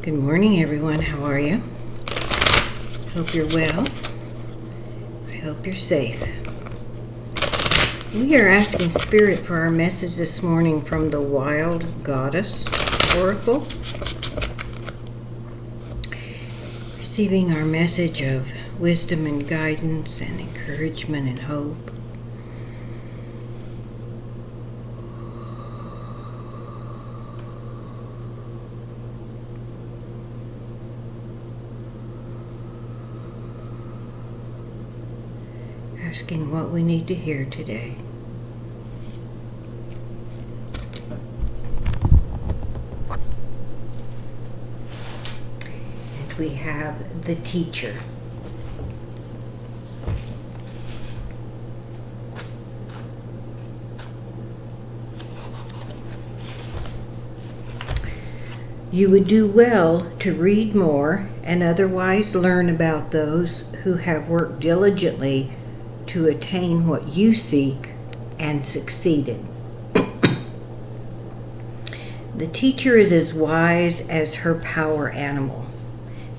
Good morning, everyone. How are you? Hope you're well. I hope you're safe. We are asking Spirit for our message this morning from the Wild Goddess Oracle. Receiving our message of wisdom and guidance and encouragement and hope. Asking what we need to hear today. And we have the teacher. You would do well to read more and otherwise learn about those who have worked diligently to attain what you seek and succeeded. The teacher is as wise as her power animal,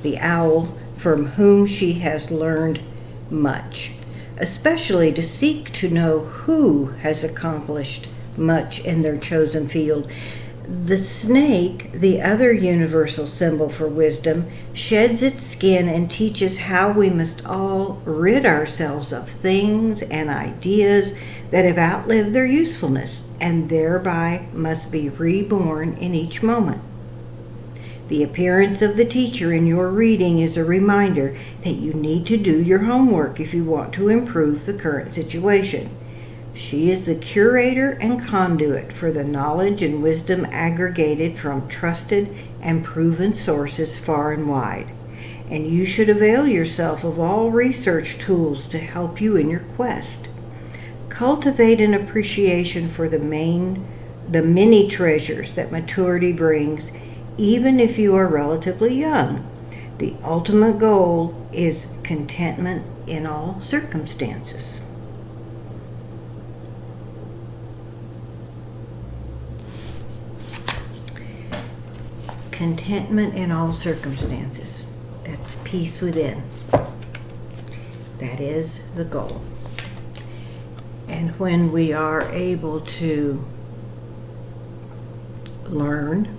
the owl, from whom she has learned much, especially to seek to know who has accomplished much in their chosen field. The snake, the other universal symbol for wisdom, sheds its skin and teaches how we must all rid ourselves of things and ideas that have outlived their usefulness and thereby must be reborn in each moment. The appearance of the teacher in your reading is a reminder that you need to do your homework if you want to improve the current situation. She is the curator and conduit for the knowledge and wisdom aggregated from trusted and proven sources far and wide, and you should avail yourself of all research tools to help you in your quest. Cultivate an appreciation for the many treasures that maturity brings, even if you are relatively young. The ultimate goal is contentment in all circumstances. Contentment in all circumstances. That's peace within. That is the goal. And when we are able to learn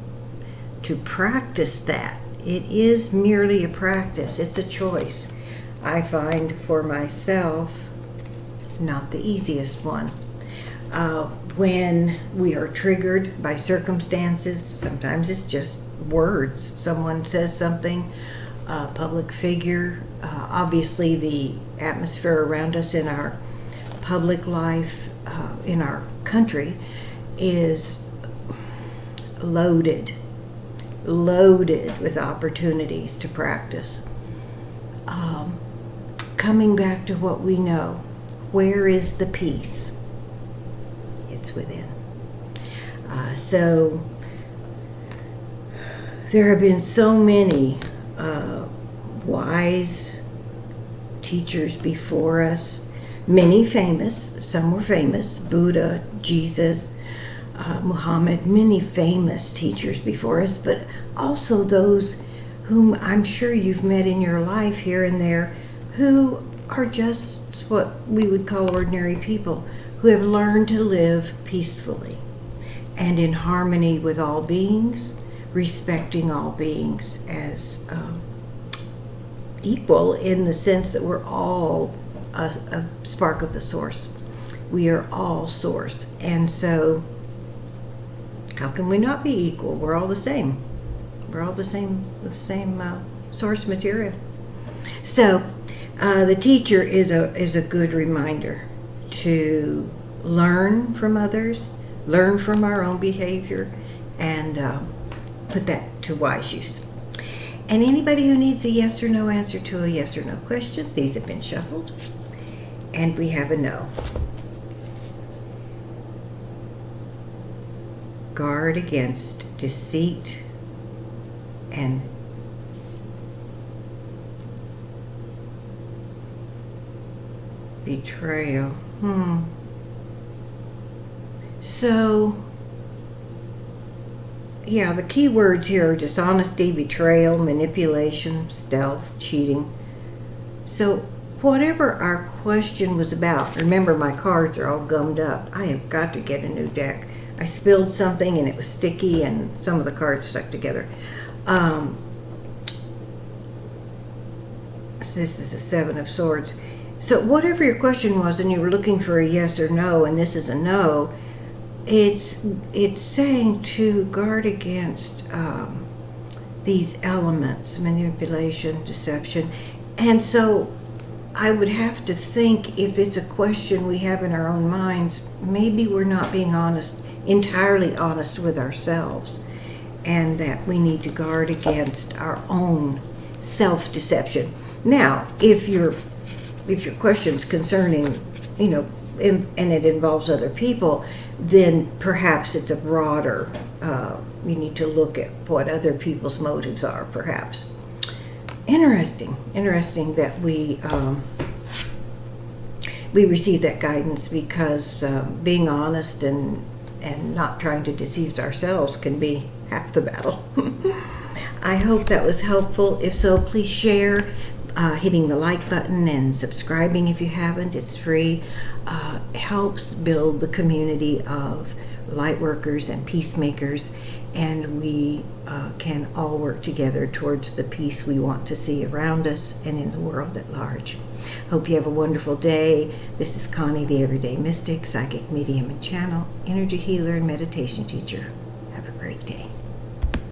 to practice that, it is merely a practice. It's a choice. I find for myself not the easiest one. When we are triggered by circumstances, sometimes it's just words. Someone says something, a public figure, obviously the atmosphere around us in our public life, in our country, is loaded with opportunities to practice. Coming back to what we know, where is the peace? It's within. So there have been so many wise teachers before us, many famous, some were famous, Buddha, Jesus, Muhammad, many famous teachers before us, but also those whom I'm sure you've met in your life here and there who are just what we would call ordinary people, who have learned to live peacefully and in harmony with all beings, respecting all beings as equal in the sense that we're all a spark of the source. We are all source. And so how can we not be equal? We're all the same. We're all the same source material. So the teacher is a good reminder to learn from others, learn from our own behavior, and put that to wise use. And anybody who needs a yes or no answer to a yes or no question, these have been shuffled, and we have a no. Guard against deceit and betrayal. So yeah, the key words here are dishonesty, betrayal, manipulation, stealth, cheating. So whatever our question was about, remember my cards are all gummed up. I have got to get a new deck. I spilled something and it was sticky and some of the cards stuck together. So this is a 7 of Swords. So whatever your question was and you were looking for a yes or no, and this is a no, it's saying to guard against these elements, manipulation, deception. And so I would have to think, if it's a question we have in our own minds, maybe we're not being honest, entirely honest with ourselves, and that we need to guard against our own self-deception. Now, if your question's concerning, and it involves other people, then perhaps it's a broader, you need to look at what other people's motives are, perhaps. Interesting that we receive that guidance, because being honest and not trying to deceive ourselves can be half the battle. I hope that was helpful. If so, please share, hitting the like button and subscribing if you haven't. It's free. Helps build the community of light workers and peacemakers, and we can all work together towards the peace we want to see around us and in the world at large. Hope you have a wonderful day. This is Connie, the Everyday Mystic, psychic medium and channel, energy healer and meditation teacher. Have a great day.